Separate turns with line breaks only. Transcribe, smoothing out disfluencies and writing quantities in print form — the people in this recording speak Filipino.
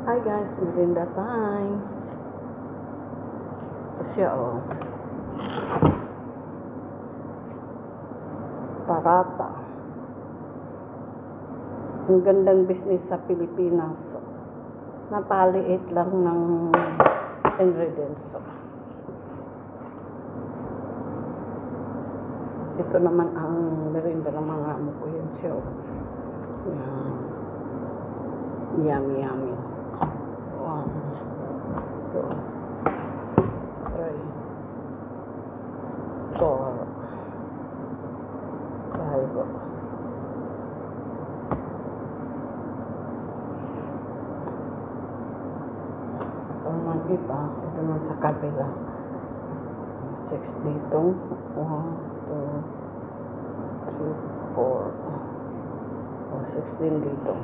Hi guys, merinda time. Ito siya oh. Parata. Ang gandang business sa Pilipinas. Napaliit lang ng ingredients. Ito naman ang merinda ng mga amo ko. Yan siya oh. Yan. Yummy, yummy. 1, 2, 3, 4, 5. Ito naman iba. Ito naman sa kabila. 6 dito. 1, 2, 3, 4. 16 dito.